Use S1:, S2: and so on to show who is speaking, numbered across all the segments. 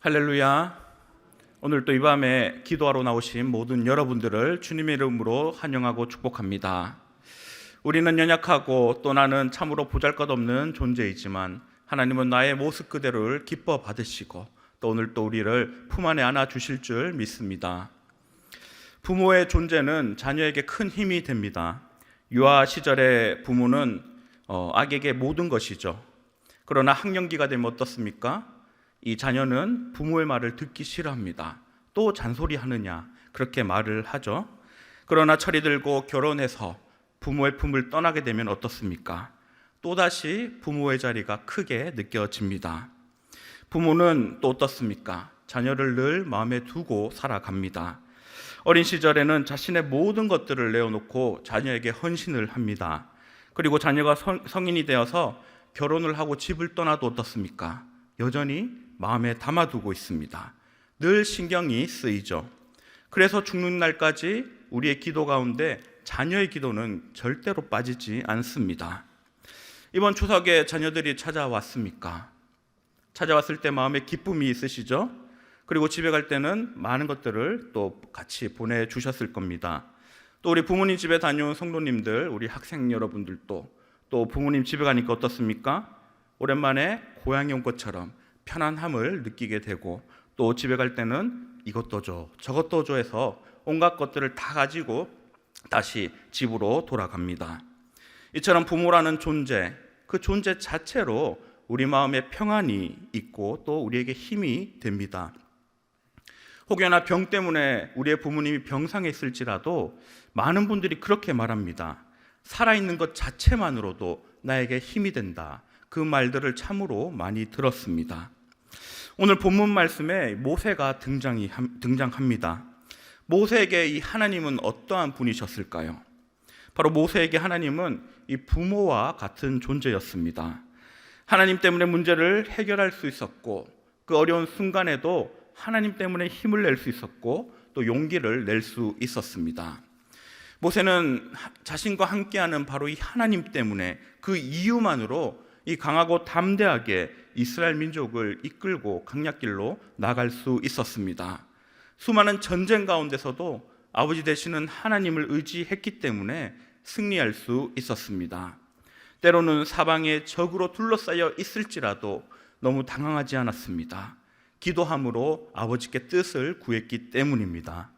S1: 할렐루야. 오늘 또 이 밤에 기도하러 나오신 모든 여러분들을 주님의 이름으로 환영하고 축복합니다. 우리는 연약하고 또 나는 참으로 보잘것없는 존재이지만 하나님은 나의 모습 그대로를 기뻐 받으시고 또 오늘 또 우리를 품 안에 안아 주실 줄 믿습니다. 부모의 존재는 자녀에게 큰 힘이 됩니다. 유아 시절의 부모는 아기에게 모든 것이죠. 그러나 학령기가 되면 어떻습니까? 이 자녀는 부모의 말을 듣기 싫어합니다. 또 잔소리하느냐 그렇게 말을 하죠. 그러나 철이 들고 결혼해서 부모의 품을 떠나게 되면 어떻습니까? 또다시 부모의 자리가 크게 느껴집니다. 부모는 또 어떻습니까? 자녀를 늘 마음에 두고 살아갑니다. 어린 시절에는 자신의 모든 것들을 내어놓고 자녀에게 헌신을 합니다. 그리고 자녀가 성인이 되어서 결혼을 하고 집을 떠나도 어떻습니까? 여전히 마음에 담아두고 있습니다. 늘 신경이 쓰이죠. 그래서 죽는 날까지 우리의 기도 가운데 자녀의 기도는 절대로 빠지지 않습니다. 이번 추석에 자녀들이 찾아왔습니까? 찾아왔을 때 마음에 기쁨이 있으시죠? 그리고 집에 갈 때는 많은 것들을 또 같이 보내주셨을 겁니다. 또 우리 부모님 집에 다녀온 성도님들, 우리 학생 여러분들도 또 부모님 집에 가니까 어떻습니까? 오랜만에 고향에 온 것처럼 편안함을 느끼게 되고 또 집에 갈 때는 이것도 줘 저것도 줘 해서 온갖 것들을 다 가지고 다시 집으로 돌아갑니다. 이처럼 부모라는 존재, 그 존재 자체로 우리 마음에 평안이 있고 또 우리에게 힘이 됩니다. 혹여나 병 때문에 우리의 부모님이 병상에 있을지라도 많은 분들이 그렇게 말합니다. 살아있는 것 자체만으로도 나에게 힘이 된다. 그 말들을 참으로 많이 들었습니다. 오늘 본문 말씀에 모세가 등장합니다. 모세에게 이 하나님은 어떠한 분이셨을까요? 바로 모세에게 하나님은 이 부모와 같은 존재였습니다. 하나님 때문에 문제를 해결할 수 있었고 그 어려운 순간에도 하나님 때문에 힘을 낼 수 있었고 또 용기를 낼 수 있었습니다. 모세는 자신과 함께하는 바로 이 하나님 때문에 그 이유만으로 이 강하고 담대하게 이스라엘 민족을 이끌고 강약길로 나갈 수 있었습니다. 수많은 전쟁 가운데서도 아버지 되시는 하나님을 의지했기 때문에 승리할 수 있었습니다. 때로는 사방에 적으로 둘러싸여 있을지라도 너무 당황하지 않았습니다. 기도함으로 아버지께 뜻을 구했기 때문입니다.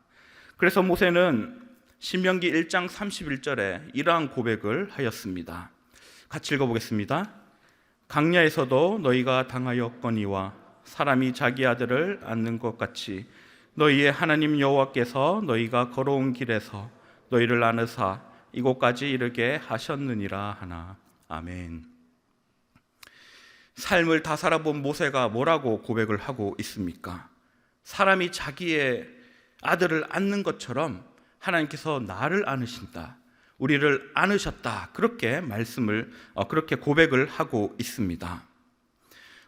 S1: 그래서 모세는 신명기 1장 31절에 이러한 고백을 하였습니다. 같이 읽어보겠습니다. 강야에서도 너희가 당하였거니와 사람이 자기 아들을 안는 것 같이 너희의 하나님 여호와께서 너희가 걸어온 길에서 너희를 안으사 이곳까지 이르게 하셨느니라 하나. 아멘. 삶을 다 살아본 모세가 뭐라고 고백을 하고 있습니까? 사람이 자기의 아들을 안는 것처럼 하나님께서 나를 안으신다. 우리를 안으셨다. 그렇게 그렇게 고백을 하고 있습니다.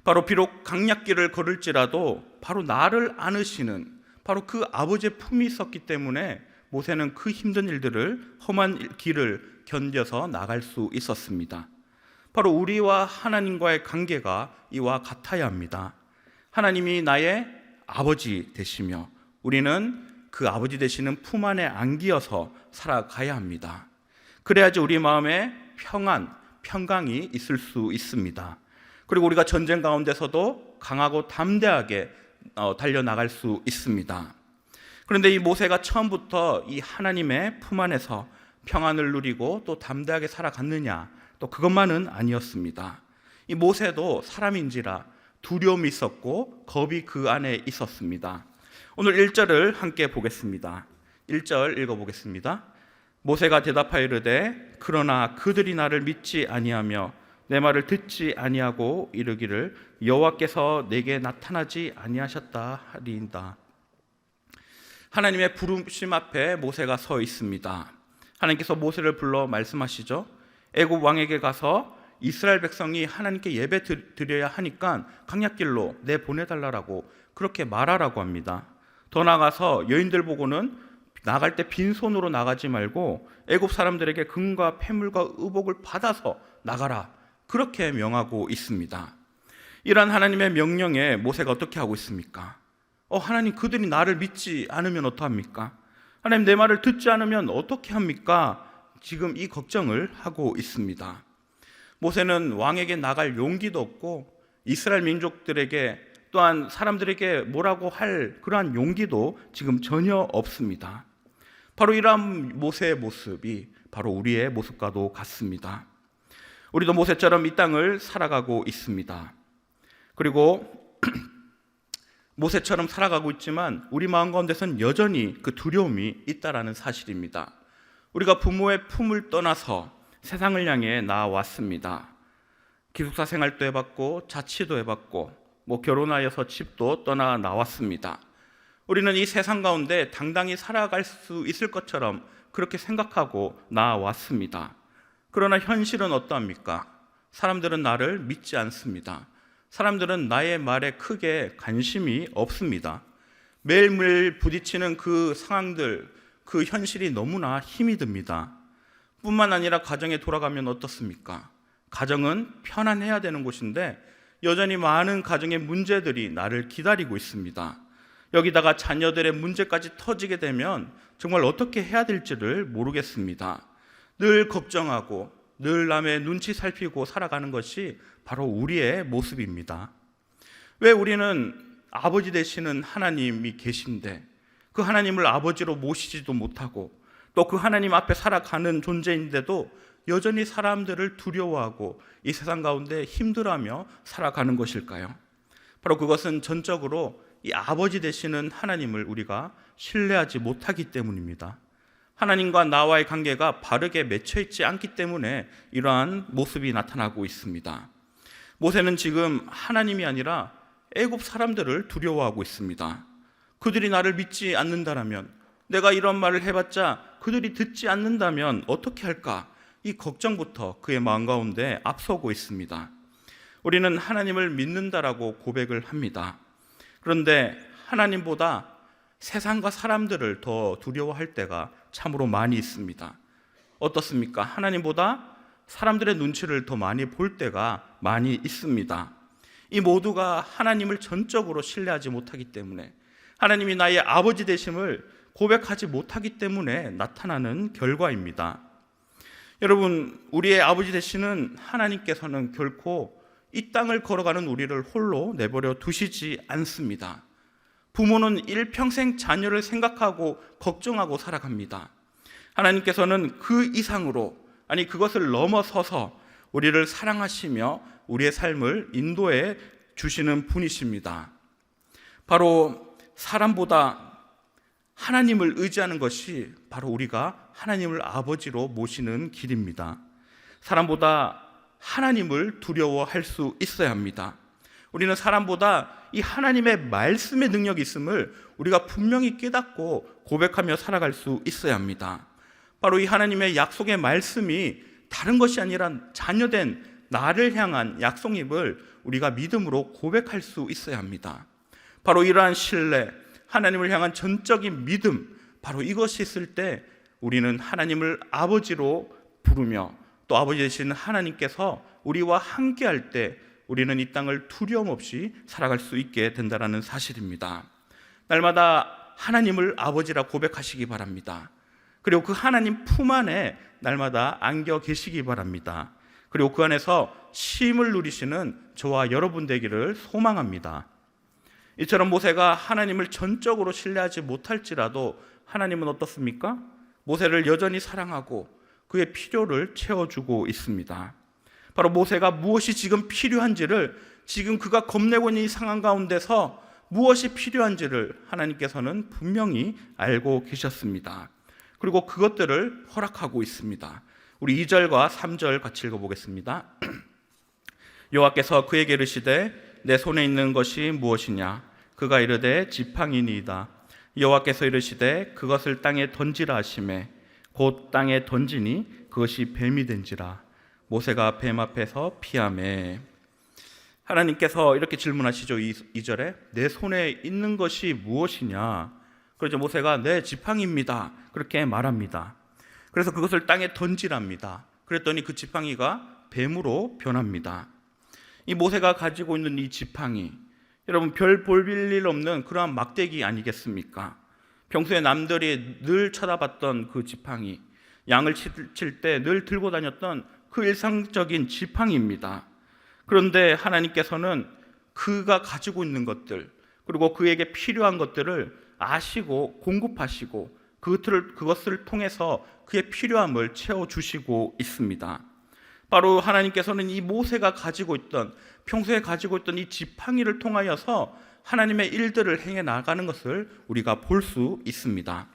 S1: 바로 비록 강약길을 걸을지라도 바로 나를 안으시는 바로 그 아버지의 품이 있었기 때문에 모세는 그 힘든 일들을 험한 길을 견뎌서 나갈 수 있었습니다. 바로 우리와 하나님과의 관계가 이와 같아야 합니다. 하나님이 나의 아버지 되시며 우리는 그 아버지 되시는 품 안에 안기어서 살아가야 합니다. 그래야지 우리 마음에 평강이 있을 수 있습니다. 그리고 우리가 전쟁 가운데서도 강하고 담대하게 달려나갈 수 있습니다. 그런데 이 모세가 처음부터 이 하나님의 품 안에서 평안을 누리고 또 담대하게 살아갔느냐? 또 그것만은 아니었습니다. 이 모세도 사람인지라 두려움이 있었고 겁이 그 안에 있었습니다. 오늘 1절을 함께 보겠습니다. 1절 읽어보겠습니다. 모세가 대답하여 이르되 그러나 그들이 나를 믿지 아니하며 내 말을 듣지 아니하고 이르기를 여호와께서 내게 나타나지 아니하셨다 하리이다. 하나님의 부르심 앞에 모세가 서 있습니다. 하나님께서 모세를 불러 말씀하시죠. 애굽 왕에게 가서 이스라엘 백성이 하나님께 예배 드려야 하니까 강약길로 내보내달라고 그렇게 말하라고 합니다. 더 나아가서 여인들 보고는 나갈 때 빈손으로 나가지 말고 애굽 사람들에게 금과 폐물과 의복을 받아서 나가라 그렇게 명하고 있습니다. 이러한 하나님의 명령에 모세가 어떻게 하고 있습니까? 하나님, 그들이 나를 믿지 않으면 어떡합니까? 하나님, 내 말을 듣지 않으면 어떻게 합니까? 지금 이 걱정을 하고 있습니다. 모세는 왕에게 나갈 용기도 없고 이스라엘 민족들에게 또한 사람들에게 뭐라고 할 그러한 용기도 지금 전혀 없습니다. 바로 이러한 모세의 모습이 바로 우리의 모습과도 같습니다. 우리도 모세처럼 이 땅을 살아가고 있습니다. 그리고 모세처럼 살아가고 있지만 우리 마음 가운데서는 여전히 그 두려움이 있다라는 사실입니다. 우리가 부모의 품을 떠나서 세상을 향해 나아왔습니다. 기숙사 생활도 해봤고 자취도 해봤고 결혼하여서 집도 떠나 나왔습니다. 우리는 이 세상 가운데 당당히 살아갈 수 있을 것처럼 그렇게 생각하고 나아왔습니다. 그러나 현실은 어떠합니까? 사람들은 나를 믿지 않습니다. 사람들은 나의 말에 크게 관심이 없습니다. 매일매일 부딪히는 그 상황들, 그 현실이 너무나 힘이 듭니다. 뿐만 아니라 가정에 돌아가면 어떻습니까? 가정은 편안해야 되는 곳인데 여전히 많은 가정의 문제들이 나를 기다리고 있습니다. 여기다가 자녀들의 문제까지 터지게 되면 정말 어떻게 해야 될지를 모르겠습니다. 늘 걱정하고 늘 남의 눈치 살피고 살아가는 것이 바로 우리의 모습입니다. 왜 우리는 아버지 되시는 하나님이 계신데 그 하나님을 아버지로 모시지도 못하고 또 그 하나님 앞에 살아가는 존재인데도 여전히 사람들을 두려워하고 이 세상 가운데 힘들어하며 살아가는 것일까요? 바로 그것은 전적으로 이 아버지 되시는 하나님을 우리가 신뢰하지 못하기 때문입니다. 하나님과 나와의 관계가 바르게 맺혀 있지 않기 때문에 이러한 모습이 나타나고 있습니다. 모세는 지금 하나님이 아니라 애굽 사람들을 두려워하고 있습니다. 그들이 나를 믿지 않는다라면, 내가 이런 말을 해봤자 그들이 듣지 않는다면 어떻게 할까? 이 걱정부터 그의 마음 가운데 앞서고 있습니다. 우리는 하나님을 믿는다라고 고백을 합니다. 그런데 하나님보다 세상과 사람들을 더 두려워할 때가 참으로 많이 있습니다. 어떻습니까? 하나님보다 사람들의 눈치를 더 많이 볼 때가 많이 있습니다. 이 모두가 하나님을 전적으로 신뢰하지 못하기 때문에, 하나님이 나의 아버지 되심을 고백하지 못하기 때문에 나타나는 결과입니다. 여러분, 우리의 아버지 되시는 하나님께서는 결코 이 땅을 걸어가는 우리를 홀로 내버려 두시지 않습니다. 부모는 일평생 자녀를 생각하고 걱정하고 살아갑니다. 하나님께서는 그 이상으로, 아니 그것을 넘어서서 우리를 사랑하시며 우리의 삶을 인도해 주시는 분이십니다. 바로 사람보다 하나님을 의지하는 것이 바로 우리가 하나님을 아버지로 모시는 길입니다. 사람보다 하나님을 두려워할 수 있어야 합니다. 우리는 사람보다 이 하나님의 말씀의 능력이 있음을 우리가 분명히 깨닫고 고백하며 살아갈 수 있어야 합니다. 바로 이 하나님의 약속의 말씀이 다른 것이 아니라 자녀된 나를 향한 약속임을 우리가 믿음으로 고백할 수 있어야 합니다. 바로 이러한 신뢰, 하나님을 향한 전적인 믿음, 바로 이것이 있을 때 우리는 하나님을 아버지로 부르며 또 아버지 되시는 하나님께서 우리와 함께할 때 우리는 이 땅을 두려움 없이 살아갈 수 있게 된다는 사실입니다. 날마다 하나님을 아버지라 고백하시기 바랍니다. 그리고 그 하나님 품 안에 날마다 안겨 계시기 바랍니다. 그리고 그 안에서 쉼을 누리시는 저와 여러분 되기를 소망합니다. 이처럼 모세가 하나님을 전적으로 신뢰하지 못할지라도 하나님은 어떻습니까? 모세를 여전히 사랑하고 그의 필요를 채워주고 있습니다. 바로 모세가 무엇이 지금 필요한지를, 지금 그가 겁내고 있는 이 상황 가운데서 무엇이 필요한지를 하나님께서는 분명히 알고 계셨습니다. 그리고 그것들을 허락하고 있습니다. 우리 2절과 3절 같이 읽어보겠습니다. 여호와께서 그에게 이르시되 내 손에 있는 것이 무엇이냐? 그가 이르되 지팡이니이다. 여호와께서 이르시되 그것을 땅에 던지라 하시매 곧 땅에 던지니 그것이 뱀이 된지라. 모세가 뱀 앞에서 피하매. 하나님께서 이렇게 질문하시죠. 2절에 내 손에 있는 것이 무엇이냐? 그러죠. 모세가 내 지팡이입니다. 그렇게 말합니다. 그래서 그것을 땅에 던지랍니다. 그랬더니 그 지팡이가 뱀으로 변합니다. 이 모세가 가지고 있는 이 지팡이, 여러분 별 볼 일 없는 그러한 막대기 아니겠습니까? 평소에 남들이 늘 쳐다봤던 그 지팡이, 양을 칠 때 늘 들고 다녔던 그 일상적인 지팡이입니다. 그런데 하나님께서는 그가 가지고 있는 것들, 그리고 그에게 필요한 것들을 아시고 공급하시고 그것을 통해서 그의 필요함을 채워주시고 있습니다. 바로 하나님께서는 이 모세가 가지고 있던, 평소에 가지고 있던 이 지팡이를 통하여서 하나님의 일들을 행해 나가는 것을 우리가 볼 수 있습니다.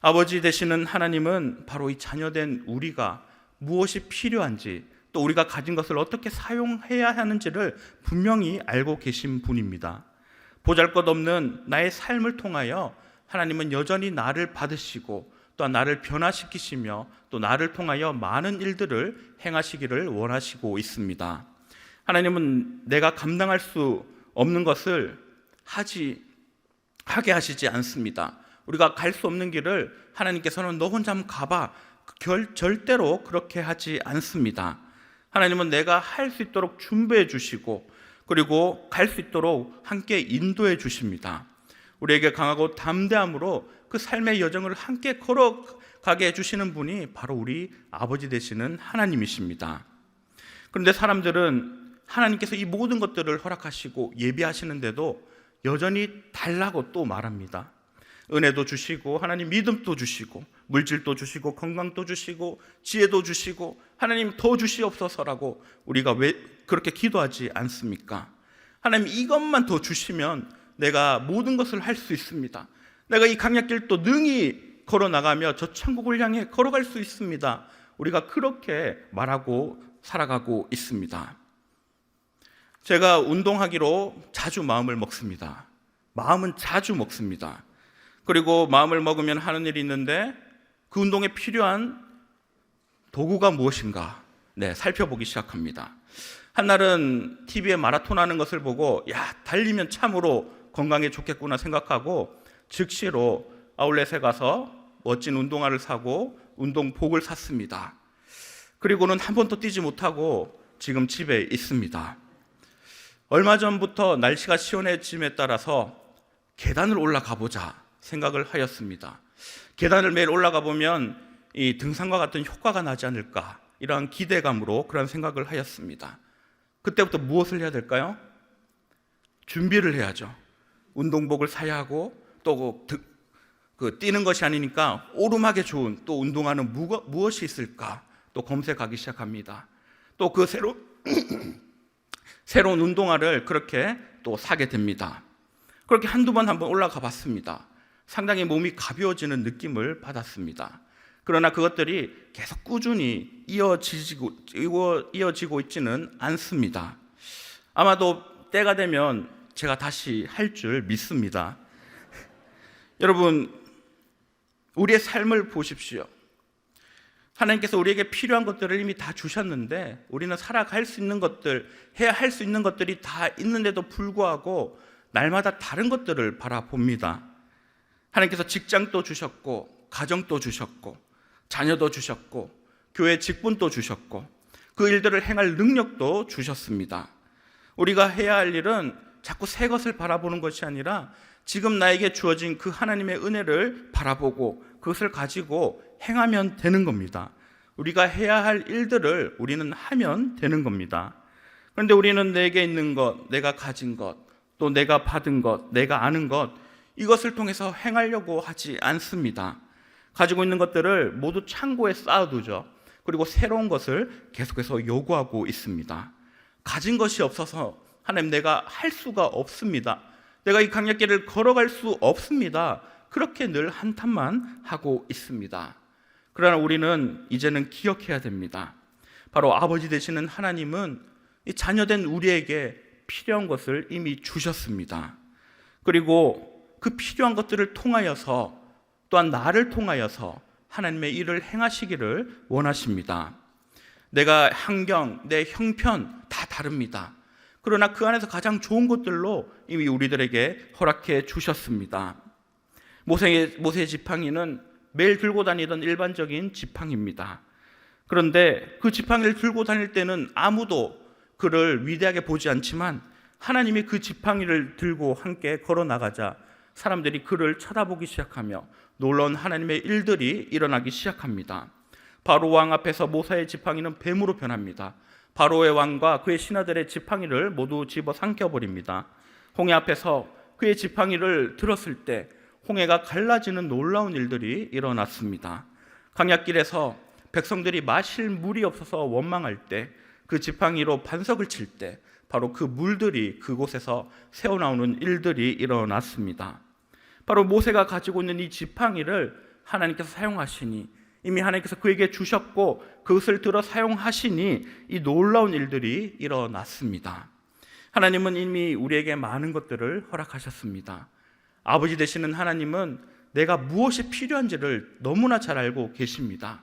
S1: 아버지 되시는 하나님은 바로 이 자녀된 우리가 무엇이 필요한지, 또 우리가 가진 것을 어떻게 사용해야 하는지를 분명히 알고 계신 분입니다. 보잘것없는 나의 삶을 통하여 하나님은 여전히 나를 받으시고 또한 나를 변화시키시며 또 나를 통하여 많은 일들을 행하시기를 원하시고 있습니다. 하나님은 내가 감당할 수 없는 것을 하게 하시지 않습니다. 우리가 갈 수 없는 길을 하나님께서는 너 혼자 한번 가봐, 절대로 그렇게 하지 않습니다. 하나님은 내가 할 수 있도록 준비해 주시고 그리고 갈 수 있도록 함께 인도해 주십니다. 우리에게 강하고 담대함으로 그 삶의 여정을 함께 걸어가게 해주시는 분이 바로 우리 아버지 되시는 하나님이십니다. 그런데 사람들은 하나님께서 이 모든 것들을 허락하시고 예비하시는데도 여전히 달라고 또 말합니다. 은혜도 주시고 하나님 믿음도 주시고 물질도 주시고 건강도 주시고 지혜도 주시고 하나님 더 주시옵소서라고 우리가 왜 그렇게 기도하지 않습니까? 하나님 이것만 더 주시면 내가 모든 것을 할 수 있습니다. 내가 이 강약길도 능히 걸어나가며 저 천국을 향해 걸어갈 수 있습니다. 우리가 그렇게 말하고 살아가고 있습니다. 제가 운동하기로 자주 마음을 먹습니다. 마음은 자주 먹습니다. 그리고 마음을 먹으면 하는 일이 있는데 그 운동에 필요한 도구가 무엇인가 살펴보기 시작합니다. 한날은 TV에 마라톤 하는 것을 보고 달리면 참으로 건강에 좋겠구나 생각하고 즉시로 아울렛에 가서 멋진 운동화를 사고 운동복을 샀습니다. 그리고는 한 번도 뛰지 못하고 지금 집에 있습니다. 얼마 전부터 날씨가 시원해짐에 따라서 계단을 올라가 보자 생각을 하였습니다. 계단을 매일 올라가 보면 이 등산과 같은 효과가 나지 않을까, 이러한 기대감으로 그런 생각을 하였습니다. 그때부터 무엇을 해야 될까요? 준비를 해야죠. 운동복을 사야 하고 또 뛰는 것이 아니니까 오름하게 좋은 또 운동화는 무엇이 있을까 또 검색하기 시작합니다. 또 그 새로운 운동화를 그렇게 또 사게 됩니다. 그렇게 한두 번 한번 올라가 봤습니다. 상당히 몸이 가벼워지는 느낌을 받았습니다. 그러나 그것들이 계속 꾸준히 이어지고 있지는 않습니다. 아마도 때가 되면 제가 다시 할 줄 믿습니다. 여러분, 우리의 삶을 보십시오. 하나님께서 우리에게 필요한 것들을 이미 다 주셨는데 우리는 살아갈 수 있는 것들, 해야 할 수 있는 것들이 다 있는데도 불구하고 날마다 다른 것들을 바라봅니다. 하나님께서 직장도 주셨고 가정도 주셨고 자녀도 주셨고 교회 직분도 주셨고 그 일들을 행할 능력도 주셨습니다. 우리가 해야 할 일은 자꾸 새 것을 바라보는 것이 아니라 지금 나에게 주어진 그 하나님의 은혜를 바라보고 그것을 가지고 행하면 되는 겁니다. 우리가 해야 할 일들을 우리는 하면 되는 겁니다. 그런데 우리는 내게 있는 것, 내가 가진 것, 또 내가 받은 것, 내가 아는 것, 이것을 통해서 행하려고 하지 않습니다. 가지고 있는 것들을 모두 창고에 쌓아두죠. 그리고 새로운 것을 계속해서 요구하고 있습니다. 가진 것이 없어서 하나님 내가 할 수가 없습니다. 내가 이 강약길을 걸어갈 수 없습니다. 그렇게 늘 한탄만 하고 있습니다. 그러나 우리는 이제는 기억해야 됩니다. 바로 아버지 되시는 하나님은 이 자녀된 우리에게 필요한 것을 이미 주셨습니다. 그리고 그 필요한 것들을 통하여서 또한 나를 통하여서 하나님의 일을 행하시기를 원하십니다. 내가 환경, 내 형편 다 다릅니다. 그러나 그 안에서 가장 좋은 것들로 이미 우리들에게 허락해 주셨습니다. 모세의 지팡이는 매일 들고 다니던 일반적인 지팡이입니다. 그런데 그 지팡이를 들고 다닐 때는 아무도 그를 위대하게 보지 않지만 하나님이 그 지팡이를 들고 함께 걸어 나가자 사람들이 그를 쳐다보기 시작하며 놀라운 하나님의 일들이 일어나기 시작합니다. 바로 왕 앞에서 모세의 지팡이는 뱀으로 변합니다. 바로의 왕과 그의 신하들의 지팡이를 모두 집어 삼켜버립니다. 홍해 앞에서 그의 지팡이를 들었을 때 홍해가 갈라지는 놀라운 일들이 일어났습니다. 강약길에서 백성들이 마실 물이 없어서 원망할 때 그 지팡이로 반석을 칠 때 바로 그 물들이 그곳에서 새어나오는 일들이 일어났습니다. 바로 모세가 가지고 있는 이 지팡이를 하나님께서 사용하시니 이미 하나님께서 그에게 주셨고 그것을 들어 사용하시니 이 놀라운 일들이 일어났습니다. 하나님은 이미 우리에게 많은 것들을 허락하셨습니다. 아버지 되시는 하나님은 내가 무엇이 필요한지를 너무나 잘 알고 계십니다.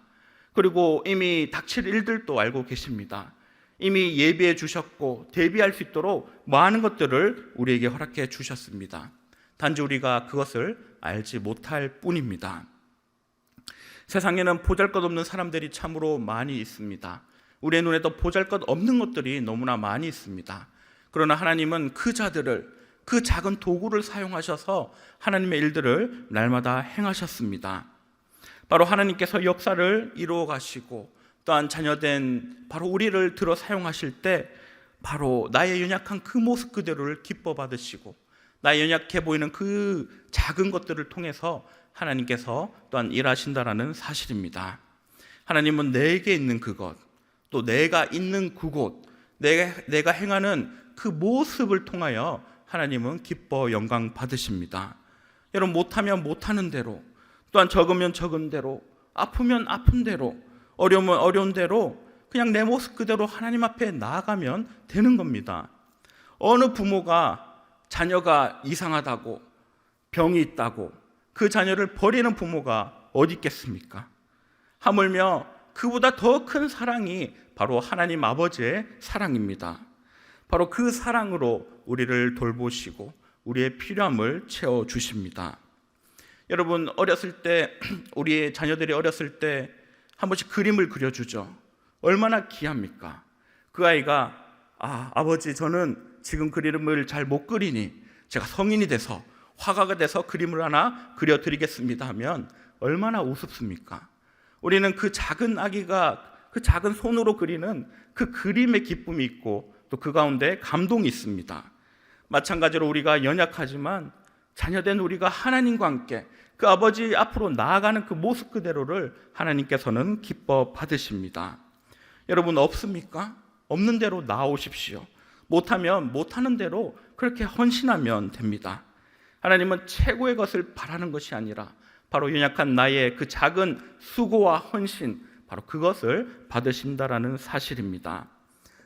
S1: 그리고 이미 닥칠 일들도 알고 계십니다. 이미 예비해 주셨고 대비할 수 있도록 많은 것들을 우리에게 허락해 주셨습니다. 단지 우리가 그것을 알지 못할 뿐입니다. 세상에는 보잘것없는 사람들이 참으로 많이 있습니다. 우리의 눈에도 보잘것없는 것들이 너무나 많이 있습니다. 그러나 하나님은 그 자들을, 그 작은 도구를 사용하셔서 하나님의 일들을 날마다 행하셨습니다. 바로 하나님께서 역사를 이루어 가시고 또한 자녀된 바로 우리를 들어 사용하실 때 바로 나의 연약한 그 모습 그대로를 기뻐 받으시고 나의 연약해 보이는 그 작은 것들을 통해서 하나님께서 또한 일하신다라는 사실입니다. 하나님은 내게 있는 그것, 또 내가 있는 그곳, 내가 행하는 그 모습을 통하여 하나님은 기뻐 영광 받으십니다. 여러분, 못하면 못하는 대로, 또한 적으면 적은 대로, 아프면 아픈 대로, 어려우면 어려운 대로 그냥 내 모습 그대로 하나님 앞에 나아가면 되는 겁니다. 어느 부모가 자녀가 이상하다고, 병이 있다고 그 자녀를 버리는 부모가 어디 있겠습니까? 하물며 그보다 더 큰 사랑이 바로 하나님 아버지의 사랑입니다. 바로 그 사랑으로 우리를 돌보시고 우리의 필요함을 채워주십니다. 여러분, 어렸을 때 우리의 자녀들이 어렸을 때 한 번씩 그림을 그려주죠. 얼마나 귀합니까? 그 아이가 아버지, 저는 지금 그림을 잘 못 그리니 제가 성인이 돼서 화가가 돼서 그림을 하나 그려드리겠습니다 하면 얼마나 우습습니까? 우리는 그 작은 아기가 그 작은 손으로 그리는 그 그림의 기쁨이 있고 또 그 가운데 감동이 있습니다. 마찬가지로 우리가 연약하지만 자녀된 우리가 하나님과 함께 그 아버지 앞으로 나아가는 그 모습 그대로를 하나님께서는 기뻐 받으십니다. 여러분, 없습니까? 없는 대로 나오십시오. 못하면 못하는 대로 그렇게 헌신하면 됩니다. 하나님은 최고의 것을 바라는 것이 아니라 바로 연약한 나의 그 작은 수고와 헌신, 바로 그것을 받으신다라는 사실입니다.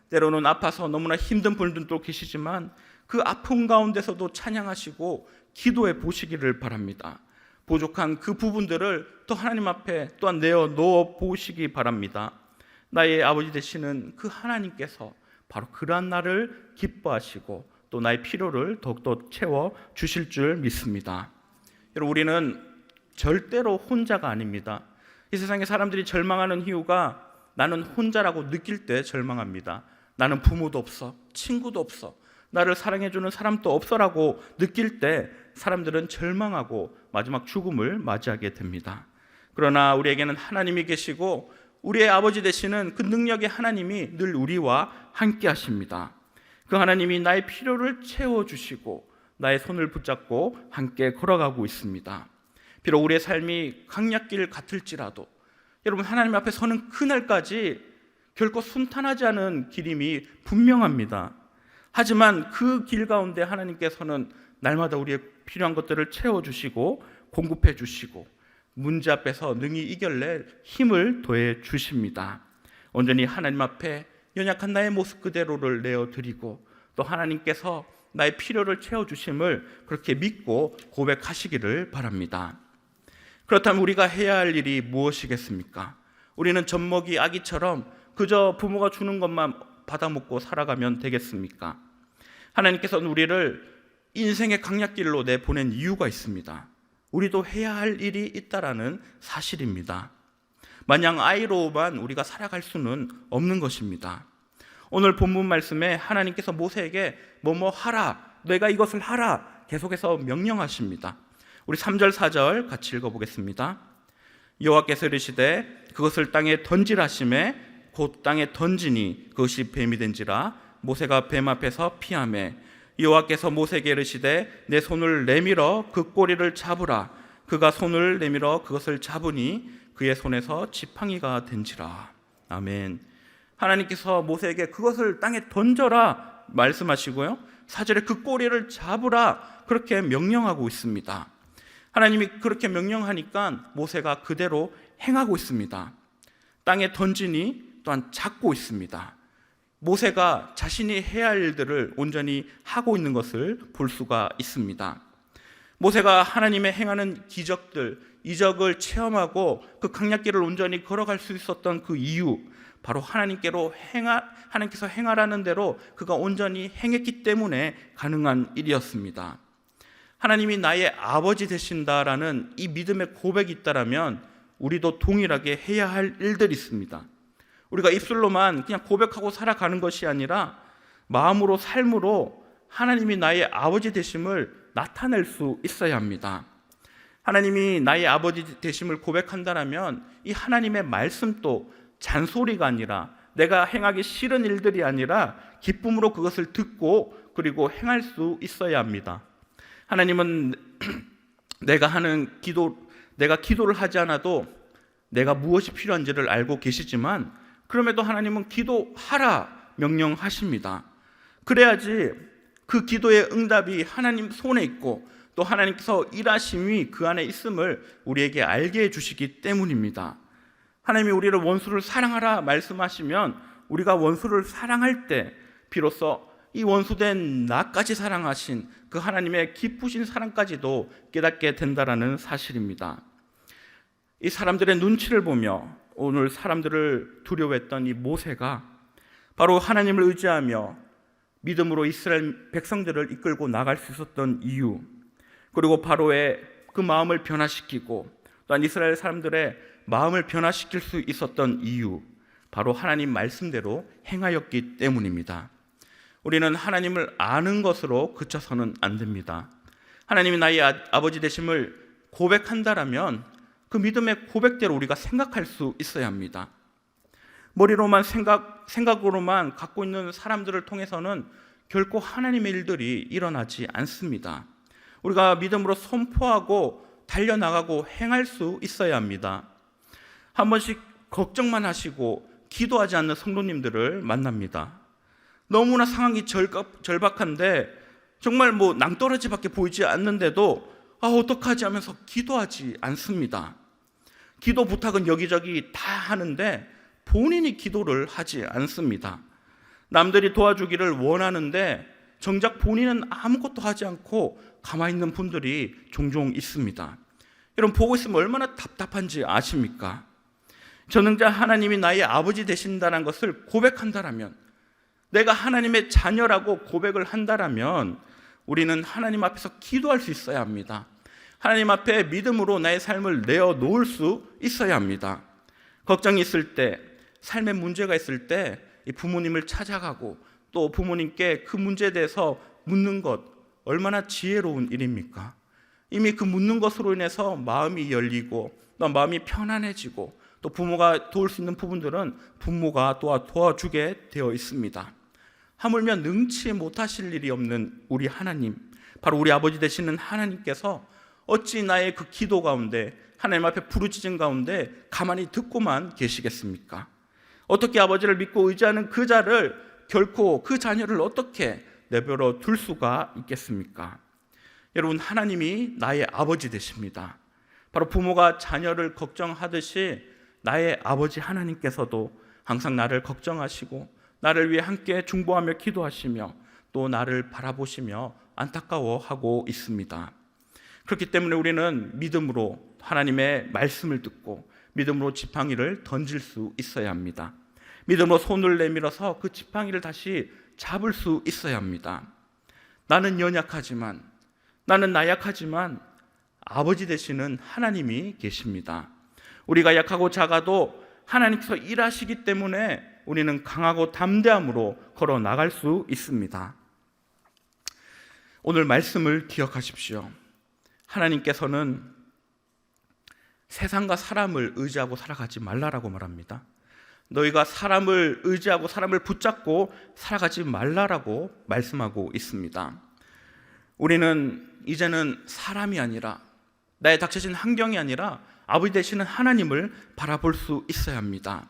S1: 때로는 아파서 너무나 힘든 분들도 계시지만 그 아픔 가운데서도 찬양하시고 기도해 보시기를 바랍니다. 부족한 그 부분들을 또 하나님 앞에 또한 내어 놓아 보시기 바랍니다. 나의 아버지 되시는 그 하나님께서 바로 그러한 나를 기뻐하시고 또 나의 필요를 더욱더 채워 주실 줄 믿습니다. 여러분, 우리는 절대로 혼자가 아닙니다. 이 세상에 사람들이 절망하는 이유가 나는 혼자라고 느낄 때 절망합니다. 나는 부모도 없어, 친구도 없어, 나를 사랑해주는 사람도 없어라고 느낄 때 사람들은 절망하고 마지막 죽음을 맞이하게 됩니다. 그러나 우리에게는 하나님이 계시고 우리의 아버지 되시는 그 능력의 하나님이 늘 우리와 함께 하십니다. 그 하나님이 나의 필요를 채워주시고 나의 손을 붙잡고 함께 걸어가고 있습니다. 비록 우리의 삶이 강약길 같을지라도 여러분, 하나님 앞에 서는 그날까지 결코 순탄하지 않은 길임이 분명합니다. 하지만 그 길 가운데 하나님께서는 날마다 우리의 필요한 것들을 채워주시고 공급해 주시고 문제 앞에서 능히 이겨낼 힘을 더해 주십니다. 온전히 하나님 앞에 연약한 나의 모습 그대로를 내어드리고 또 하나님께서 나의 필요를 채워주심을 그렇게 믿고 고백하시기를 바랍니다. 그렇다면 우리가 해야 할 일이 무엇이겠습니까? 우리는 젖먹이 아기처럼 그저 부모가 주는 것만 받아먹고 살아가면 되겠습니까? 하나님께서는 우리를 인생의 강약길로 내보낸 이유가 있습니다. 우리도 해야 할 일이 있다라는 사실입니다. 마냥 아이로만 우리가 살아갈 수는 없는 것입니다. 오늘 본문 말씀에 하나님께서 모세에게 뭐뭐 하라, 내가 이것을 하라 계속해서 명령하십니다. 우리 3절 4절 같이 읽어보겠습니다. 여호와께서 이르시되 그것을 땅에 던지라 하시매 곧 땅에 던지니 그것이 뱀이 된지라 모세가 뱀 앞에서 피하매 여호와께서 모세에게 이르시되 내 손을 내밀어 그 꼬리를 잡으라. 그가 손을 내밀어 그것을 잡으니 그의 손에서 지팡이가 된지라. 아멘. 하나님께서 모세에게 그것을 땅에 던져라 말씀하시고요, 4절에 그 꼬리를 잡으라 그렇게 명령하고 있습니다. 하나님이 그렇게 명령하니까 모세가 그대로 행하고 있습니다. 땅에 던지니 또한 잡고 있습니다. 모세가 자신이 해야 할 일들을 온전히 하고 있는 것을 볼 수가 있습니다. 모세가 하나님의 행하는 기적들, 이적을 체험하고 그 강약길을 온전히 걸어갈 수 있었던 그 이유, 바로 하나님께서 행하라는 대로 그가 온전히 행했기 때문에 가능한 일이었습니다. 하나님이 나의 아버지 되신다라는 이 믿음의 고백이 있다라면 우리도 동일하게 해야 할 일들이 있습니다. 우리가 입술로만 그냥 고백하고 살아가는 것이 아니라 마음으로, 삶으로 하나님이 나의 아버지 되심을 나타낼 수 있어야 합니다. 하나님이 나의 아버지 되심을 고백한다면 이 하나님의 말씀도 잔소리가 아니라, 내가 행하기 싫은 일들이 아니라 기쁨으로 그것을 듣고 그리고 행할 수 있어야 합니다. 하나님은 내가 기도를 하지 않아도 내가 무엇이 필요한지를 알고 계시지만, 그럼에도 하나님은 기도하라 명령하십니다. 그래야지 그 기도의 응답이 하나님 손에 있고 또 하나님께서 일하심이 그 안에 있음을 우리에게 알게 해주시기 때문입니다. 하나님이 우리를 원수를 사랑하라 말씀하시면 우리가 원수를 사랑할 때 비로소 이 원수된 나까지 사랑하신 그 하나님의 기쁘신 사랑까지도 깨닫게 된다라는 사실입니다. 이 사람들의 눈치를 보며 오늘 사람들을 두려워했던 이 모세가 바로 하나님을 의지하며 믿음으로 이스라엘 백성들을 이끌고 나갈 수 있었던 이유, 그리고 바로의 그 마음을 변화시키고 또한 이스라엘 사람들의 마음을 변화시킬 수 있었던 이유, 바로 하나님 말씀대로 행하였기 때문입니다. 우리는 하나님을 아는 것으로 그쳐서는 안 됩니다. 하나님이 나의 아버지 되심을 고백한다라면 그 믿음의 고백대로 우리가 생각할 수 있어야 합니다. 머리로만 생각으로만 갖고 있는 사람들을 통해서는 결코 하나님의 일들이 일어나지 않습니다. 우리가 믿음으로 선포하고 달려나가고 행할 수 있어야 합니다. 한 번씩 걱정만 하시고 기도하지 않는 성도님들을 만납니다. 너무나 상황이 절박한데 정말 낭떠러지밖에 보이지 않는데도 어떡하지 하면서 기도하지 않습니다. 기도 부탁은 여기저기 다 하는데 본인이 기도를 하지 않습니다. 남들이 도와주기를 원하는데 정작 본인은 아무것도 하지 않고 가만히 있는 분들이 종종 있습니다. 여러분, 보고 있으면 얼마나 답답한지 아십니까? 전능자 하나님이 나의 아버지 되신다는 것을 고백한다라면, 내가 하나님의 자녀라고 고백을 한다라면 우리는 하나님 앞에서 기도할 수 있어야 합니다. 하나님 앞에 믿음으로 나의 삶을 내어놓을 수 있어야 합니다. 걱정이 있을 때, 삶에 문제가 있을 때 부모님을 찾아가고 또 부모님께 그 문제에 대해서 묻는 것, 얼마나 지혜로운 일입니까? 이미 그 묻는 것으로 인해서 마음이 열리고 또 마음이 편안해지고 또 부모가 도울 수 있는 부분들은 부모가 도와주게 되어 있습니다. 하물며 능치 못하실 일이 없는 우리 하나님, 바로 우리 아버지 되시는 하나님께서 어찌 나의 그 기도 가운데, 하나님 앞에 부르짖은 가운데 가만히 듣고만 계시겠습니까? 어떻게 아버지를 믿고 의지하는 그 자를, 결코 그 자녀를 어떻게 내버려 둘 수가 있겠습니까? 여러분, 하나님이 나의 아버지 되십니다. 바로 부모가 자녀를 걱정하듯이 나의 아버지 하나님께서도 항상 나를 걱정하시고 나를 위해 함께 중보하며 기도하시며 또 나를 바라보시며 안타까워하고 있습니다. 그렇기 때문에 우리는 믿음으로 하나님의 말씀을 듣고 믿음으로 지팡이를 던질 수 있어야 합니다. 믿음으로 손을 내밀어서 그 지팡이를 다시 잡을 수 있어야 합니다. 나는 연약하지만, 나는 나약하지만 아버지 되시는 하나님이 계십니다. 우리가 약하고 작아도 하나님께서 일하시기 때문에 우리는 강하고 담대함으로 걸어 나갈 수 있습니다. 오늘 말씀을 기억하십시오. 하나님께서는 세상과 사람을 의지하고 살아가지 말라라고 말합니다. 너희가 사람을 의지하고 사람을 붙잡고 살아가지 말라라고 말씀하고 있습니다. 우리는 이제는 사람이 아니라, 나의 닥쳐진 환경이 아니라 아버지 되시는 하나님을 바라볼 수 있어야 합니다.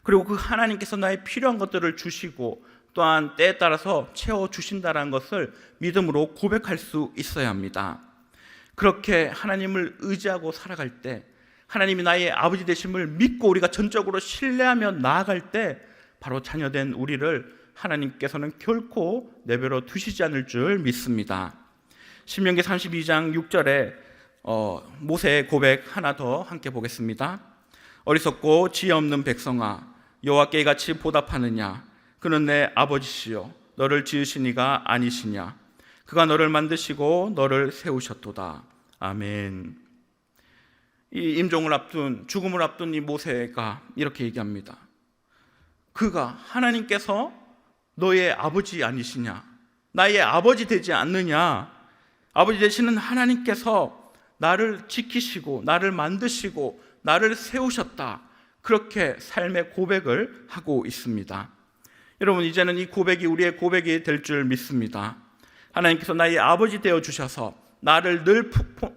S1: 그리고 그 하나님께서 나의 필요한 것들을 주시고 또한 때에 따라서 채워주신다는 것을 믿음으로 고백할 수 있어야 합니다. 그렇게 하나님을 의지하고 살아갈 때, 하나님이 나의 아버지 되심을 믿고 우리가 전적으로 신뢰하며 나아갈 때 바로 자녀된 우리를 하나님께서는 결코 내버려 두시지 않을 줄 믿습니다. 신명기 32장 6절에 모세의 고백 하나 더 함께 보겠습니다. 어리석고 지혜 없는 백성아, 여호와께 이같이 보답하느냐? 그는 내 아버지시요 너를 지으신 이가 아니시냐? 그가 너를 만드시고 너를 세우셨도다. 아멘. 이 임종을 앞둔, 죽음을 앞둔 이 모세가 이렇게 얘기합니다. 그가, 하나님께서 너의 아버지 아니시냐? 나의 아버지 되지 않느냐? 아버지 되시는 하나님께서 나를 지키시고 나를 만드시고 나를 세우셨다. 그렇게 삶의 고백을 하고 있습니다. 여러분, 이제는 이 고백이 우리의 고백이 될 줄 믿습니다. 하나님께서 나의 아버지 되어 주셔서 나를 늘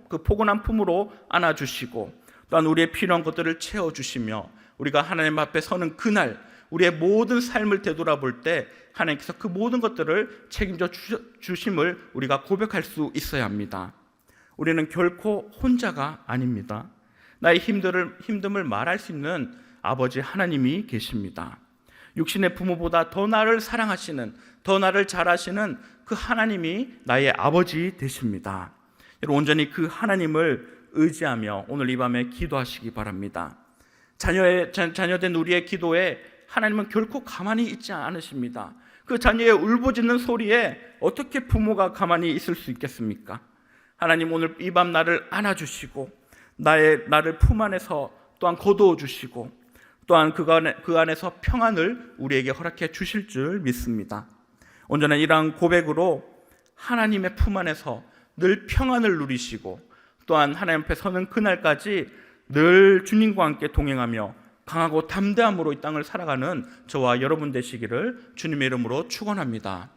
S1: 그 포근한 품으로 안아주시고 또한 우리의 필요한 것들을 채워주시며 우리가 하나님 앞에 서는 그날 우리의 모든 삶을 되돌아볼 때 하나님께서 그 모든 것들을 책임져 주심을 우리가 고백할 수 있어야 합니다. 우리는 결코 혼자가 아닙니다. 나의 힘듦을 말할 수 있는 아버지 하나님이 계십니다. 육신의 부모보다 더 나를 사랑하시는, 더 나를 잘 아시는 그 하나님이 나의 아버지 되십니다. 여러분, 온전히 그 하나님을 의지하며 오늘 이 밤에 기도하시기 바랍니다. 자녀된 우리의 기도에 하나님은 결코 가만히 있지 않으십니다. 그 자녀의 울부짖는 소리에 어떻게 부모가 가만히 있을 수 있겠습니까? 하나님, 오늘 이 밤 나를 안아주시고 나를 품 안에서 또한 거두어 주시고 또한 그 안에서 평안을 우리에게 허락해 주실 줄 믿습니다. 온전한 이러한 고백으로 하나님의 품 안에서 늘 평안을 누리시고 또한 하나님 앞에 서는 그날까지 늘 주님과 함께 동행하며 강하고 담대함으로 이 땅을 살아가는 저와 여러분 되시기를 주님의 이름으로 축원합니다.